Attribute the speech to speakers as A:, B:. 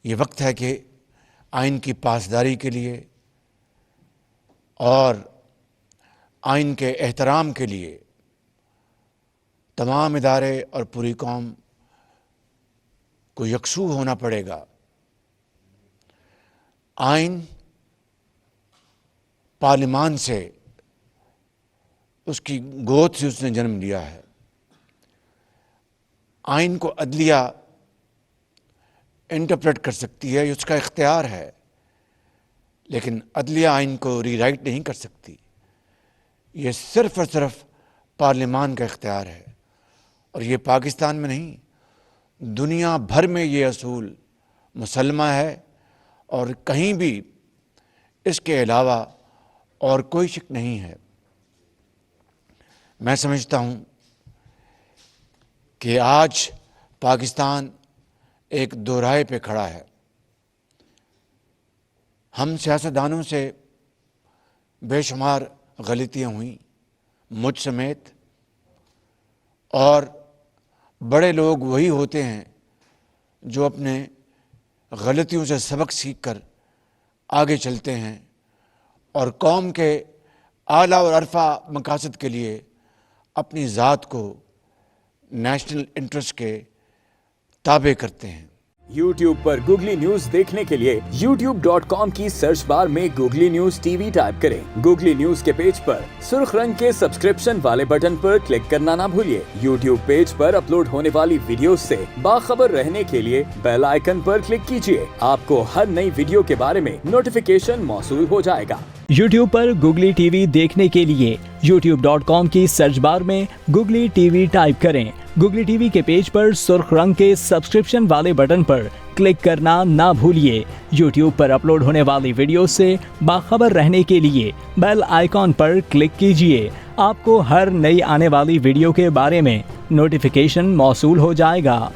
A: یہ وقت ہے کہ آئین کی پاسداری کے لیے اور آئین کے احترام کے لیے تمام ادارے اور پوری قوم کو یکسو ہونا پڑے گا۔ آئین پارلیمان سے، اس کی گود سے اس نے جنم لیا ہے۔ آئین کو عدلیہ انٹرپریٹ کر سکتی ہے، یہ اس کا اختیار ہے، لیکن عدلیہ آئین کو ری رائٹ نہیں کر سکتی۔ یہ صرف اور صرف پارلیمان کا اختیار ہے، اور یہ پاکستان میں نہیں، دنیا بھر میں یہ اصول مسلمہ ہے، اور کہیں بھی اس کے علاوہ اور کوئی شک نہیں ہے۔ میں سمجھتا ہوں کہ آج پاکستان ایک دوراہے پہ کھڑا ہے۔ ہم سیاستدانوں سے بے شمار غلطیاں ہوئیں، مجھ سمیت، اور بڑے لوگ وہی ہوتے ہیں جو اپنے غلطیوں سے سبق سیکھ کر آگے چلتے ہیں اور قوم کے اعلیٰ اور عرفہ مقاصد کے لیے اپنی ذات کو نیشنل انٹرسٹ کے تابع کرتے ہیں۔
B: یوٹیوب پر گوگلی نیوز دیکھنے کے لیے youtube.com کی سرچ بار میں googly news T V type کریں۔ گوگلی نیوز کے پیج پر سرخ رنگ کے سبسکرپشن والے بٹن پر کلک کرنا نہ بھولیے۔ یوٹیوب پیج پر اپلوڈ ہونے والی ویڈیوز سے باخبر رہنے کے لیے بیل آئیکن پر کلک کیجیے۔ آپ کو ہر نئی ویڈیو کے بارے میں نوٹیفیکیشن موصول ہو جائے گا۔
C: یوٹیوب پر گوگلی ٹی وی دیکھنے کے لیے youtube.com کی سرچ بار میں گوگلی ٹی وی ٹائپ کریں۔ گوگلی ٹی وی کے پیج پر سرخ رنگ کے سبسکرپشن والے بٹن پر کلک کرنا نہ بھولیے۔ یوٹیوب پر اپلوڈ ہونے والی ویڈیو سے باخبر رہنے کے لیے بیل آئیکن پر کلک کیجیے۔ آپ کو ہر نئی آنے والی ویڈیو کے بارے میں نوٹیفیکیشن موصول ہو جائے گا۔